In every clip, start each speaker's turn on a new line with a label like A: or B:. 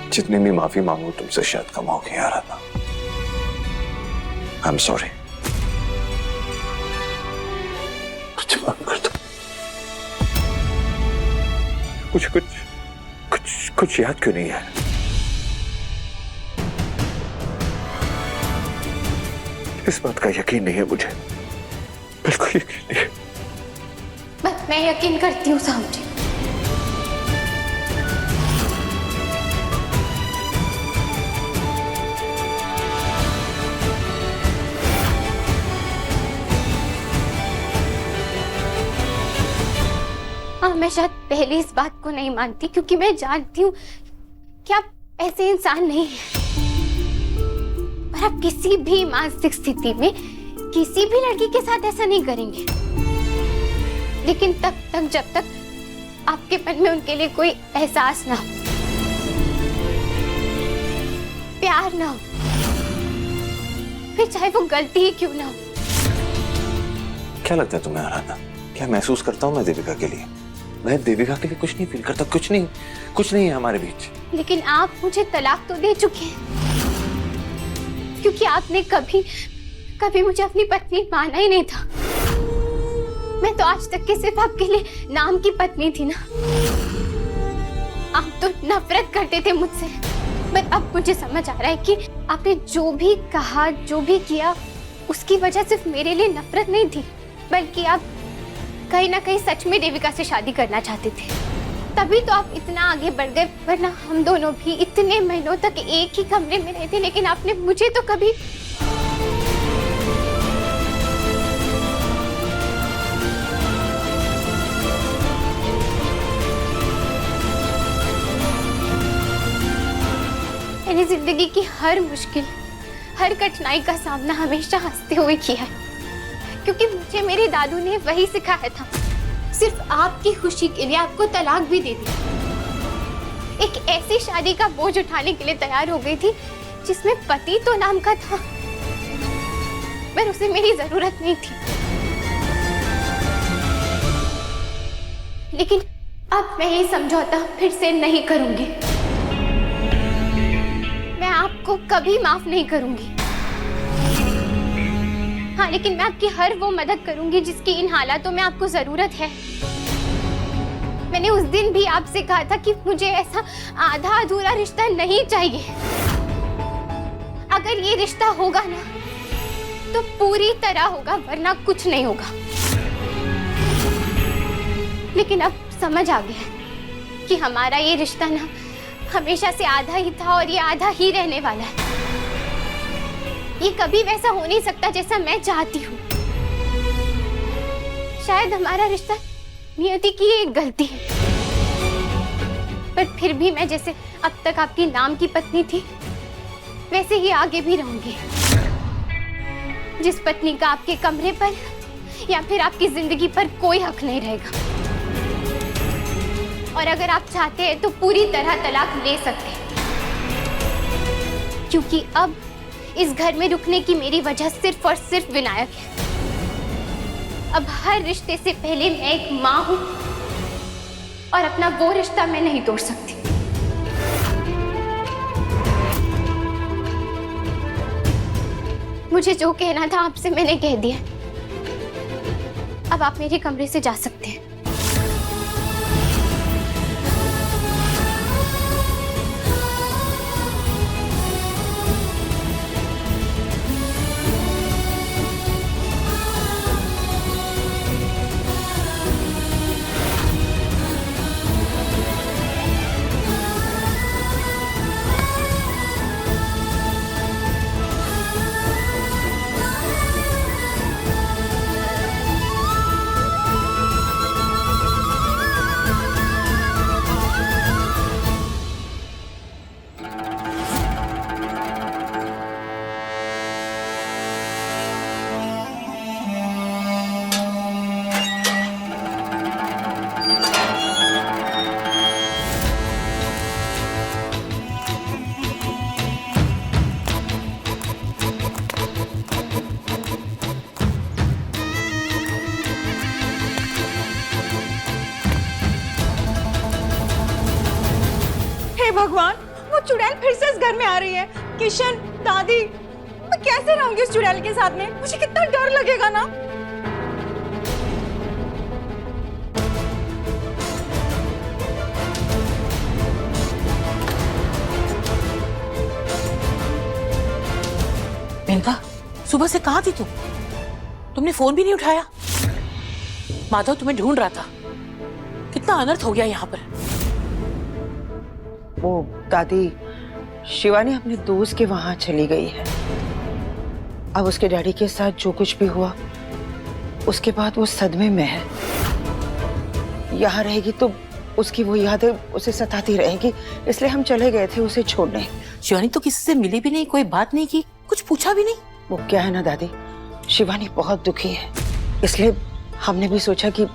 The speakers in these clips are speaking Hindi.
A: जितनी भी माफी मांगू तुमसे शायद कम होगी आराधना। I am sorry. कुछ माफ कर दो। कुछ कुछ कुछ कुछ याद क्यों नहीं है? इस बात का यकीन नहीं है मुझे, बिल्कुल यकीन नहीं है।
B: मैं यकीन करती हूँ साहब जी। हाँ, मैं शायद पहले इस बात को नहीं मानती क्योंकि मैं जानती हूँ कि आप ऐसे इंसान नहीं हैं। पर आप किसी भी मानसिक स्थिति में किसी भी लड़की के साथ ऐसा नहीं करेंगे। लेकिन तब तक जब तक आपके मन में उनके लिए कोई एहसास ना हो, प्यार ना हो, फिर चाहे वो गलती ही क्यों ना हो।
A: क्या लगता है तुम्हें आराधना, क्या महसूस करता हूँ मैं देविका के लिए? मैं देविका के लिए कुछ नहीं फील करता, कुछ नहीं है हमारे बीच।
B: लेकिन आप मुझे तलाक तो दे चुके हैं, क्योंकि आपने कभी मुझे अपनी पत्नी माना ही नहीं था। मैं तो आज तक के सिर्फ आपके लिए नाम की पत्नी थी ना। आप तो नफरत करते थे मुझसे, पर अब मुझे समझ आ रहा है कि आपने जो भी कहा, जो भी किया, उसकी वजह सिर्फ मेरे लिए नफरत नहीं थी, बल्कि आप कहीं ना कहीं सच में देविका से शादी करना चाहते थे। तभी तो आप इतना आगे बढ़ गए, वरना हम दोनों भी इतने महीनों तक एक ही कमरे में रहते। लेकिन आपने मुझे तो कभी मैंने जिंदगी की हर मुश्किल, हर कठिनाई का सामना हमेशा हंसते हुए किया है, क्योंकि मुझे मेरे दादू ने वही सिखाया था। सिर्फ आपकी खुशी के लिए आपको तलाक भी दे दी। एक ऐसी शादी का बोझ उठाने के लिए तैयार हो गई थी जिसमें पति तो नाम का था, पर उसे मेरी जरूरत नहीं थी। लेकिन अब मैं ये समझौता फिर से नहीं करूंगी। मैं आपको कभी माफ नहीं करूंगी। हाँ, लेकिन मैं आपकी हर वो मदद करूंगी जिसकी इन हालातों में आपको जरूरत है। मैंने उस दिन भी आपसे कहा था कि मुझे ऐसा आधा अधूरा रिश्ता नहीं चाहिए। अगर ये रिश्ता होगा ना तो पूरी तरह होगा, वरना कुछ नहीं होगा। लेकिन अब समझ आ गया कि हमारा ये रिश्ता ना हमेशा से आधा ही था और ये आधा ही रहने वाला है। ये कभी वैसा हो नहीं सकता जैसा मैं चाहती हूँ। शायद हमारा रिश्ता नियति की एक गलती है, पर फिर भी मैं जैसे अब तक आपकी नाम की पत्नी थी, वैसे ही आगे भी रहूंगी। जिस पत्नी का आपके कमरे पर या फिर आपकी जिंदगी पर कोई हक नहीं रहेगा। और अगर आप चाहते हैं तो पूरी तरह तलाक ले सकते हैं, क्योंकि अब इस घर में रुकने की मेरी वजह सिर्फ और सिर्फ विनायक है। अब हर रिश्ते से पहले मैं एक माँ हूं और अपना वो रिश्ता मैं नहीं तोड़ सकती। मुझे जो कहना था आपसे मैंने कह दिया। अब आप मेरे कमरे से जा सकते हैं।
C: भगवान, वो चुड़ैल फिर से इस घर में आ रही है। किशन, दादी, मैं कैसे रहूंगी उस चुड़ैल के साथ में? मुझे कितना डर लगेगा ना।
D: मेनका, सुबह से कहाँ थी तुम? तुमने फोन भी नहीं उठाया। माधव तुम्हें ढूंढ रहा था। कितना अनर्थ हो गया यहाँ पर।
E: वो दादी, शिवानी अपने दोस्त के वहां चली गई है। अब उसके डैडी के साथ जो कुछ भी हुआ उसके बाद वो सदमे में है। यहाँ रहेगी तो उसकी वो यादें उसे सताती रहेगी, इसलिए हम चले गए थे उसे छोड़ने।
D: शिवानी तो किसी से मिली भी नहीं, कोई बात नहीं की, कुछ पूछा भी नहीं।
E: वो क्या है ना दादी, शिवानी बहुत दुखी है, इसलिए हमने भी सोचा कि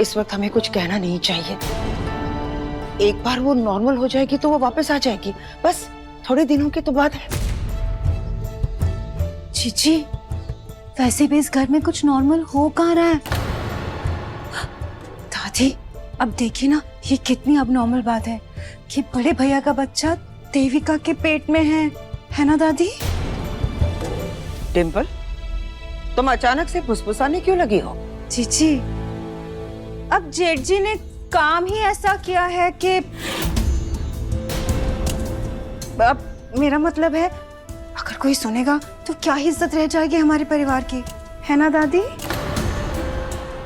E: इस वक्त हमें कुछ कहना नहीं चाहिए। एक बार वो नॉर्मल हो जाएगी तो वो वापस आ जाएगी, बस थोड़े दिनों की तो बात है।
C: जीजी, वैसे भी इस घर में कुछ नॉर्मल हो कहाँ रहा है? दादी, अब देखिए ना, ये कितनी अब नॉर्मल बात है कि बड़े भैया का बच्चा देविका के पेट में है ना दादी?
E: डिम्पल, तुम अचानक से फुसफुसाने क्यों लगी हो?
C: जीजी, अब जेठ जी ने काम ही ऐसा किया है कि अब मेरा मतलब है, अगर कोई सुनेगा तो क्या ही इज्जत रह जाएगी हमारे परिवार की, है ना दादी?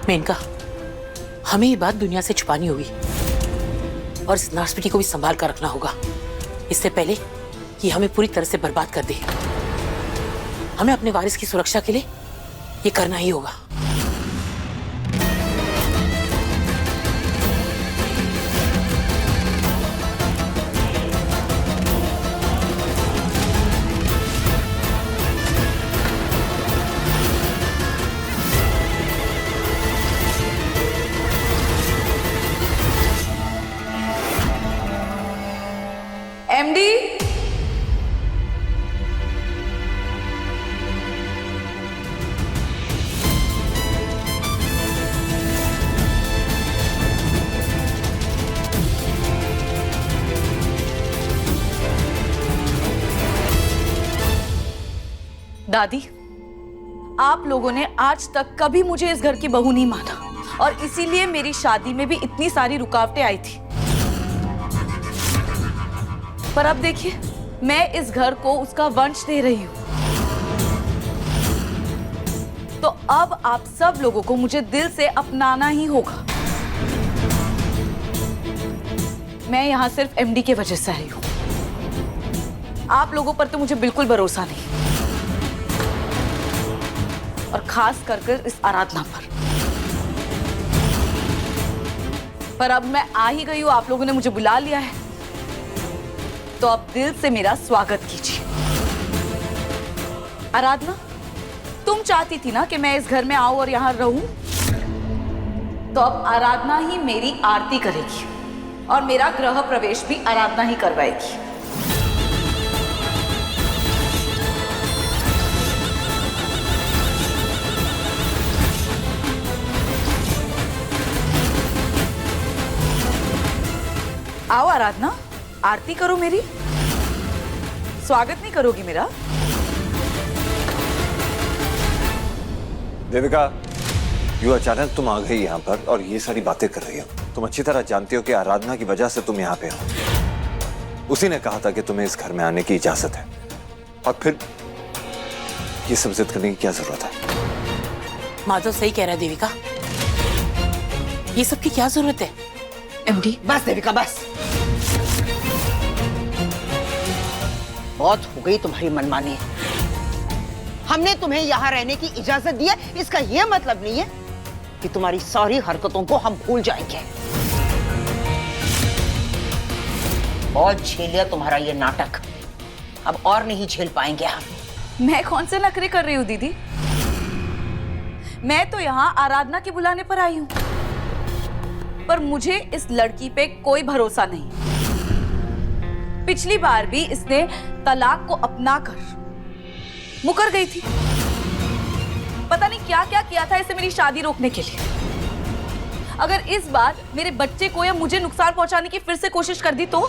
D: मेनका, हमें ये बात दुनिया से छुपानी होगी और इस नर्स बेटी को भी संभाल कर रखना होगा, इससे पहले कि हमें पूरी तरह से बर्बाद कर दे। हमें अपने वारिस की सुरक्षा के लिए ये करना ही होगा।
F: एमडी, दादी, आप लोगों ने आज तक कभी मुझे इस घर की बहू नहीं माना और इसीलिए मेरी शादी में भी इतनी सारी रुकावटें आई थी। पर अब देखिए, मैं इस घर को उसका वंश दे रही हूं, तो अब आप सब लोगों को मुझे दिल से अपनाना ही होगा। मैं यहां सिर्फ एमडी की वजह से आई हूं। आप लोगों पर तो मुझे बिल्कुल भरोसा नहीं, और खास कर इस आराधना पर अब मैं आ ही गई हूं, आप लोगों ने मुझे बुला लिया है, तो अब दिल से मेरा स्वागत कीजिए। आराधना, तुम चाहती थी ना कि मैं इस घर में आऊं और यहां रहूं, तो अब आराधना ही मेरी आरती करेगी और मेरा गृह प्रवेश भी आराधना ही करवाएगी। आओ आराधना, आरती करो मेरी। स्वागत नहीं करोगी मेरा?
A: देविका, यू अचानक तुम आ गई यहाँ पर और ये सारी बातें कर रही हो। तुम अच्छी तरह जानती हो कि आराधना की वजह से तुम यहाँ पे हो। उसी ने कहा था कि तुम्हें इस घर में आने की इजाजत है, और फिर ये सब जिद करने की क्या जरूरत है?
D: माधव सही कह रहा है देविका, ये सब की क्या जरूरत है?
C: एमडी,
E: बस देविका, बस बहुत हो गई तुम्हारी मनमानी। हमने तुम्हें यहाँ रहने की इजाजत दी है, इसका यह मतलब नहीं है कि तुम्हारी सारी हरकतों को हम भूल जाएंगे। बहुत झेल लिया तुम्हारा ये नाटक, अब और नहीं झेल पाएंगे हम।
F: मैं कौन से नखरे कर रही हूँ दीदी? मैं तो यहाँ आराधना के बुलाने पर आई हूँ, पर मुझे इस लड़की पे कोई भरोसा नहीं। पिछली बार भी इसने तलाक को अपनाकर मुकर गई थी। पता नहीं क्या क्या किया था इसे मेरी शादी रोकने के लिए। अगर इस बार मेरे बच्चे को या मुझे नुकसान पहुंचाने की फिर से कोशिश कर दी तो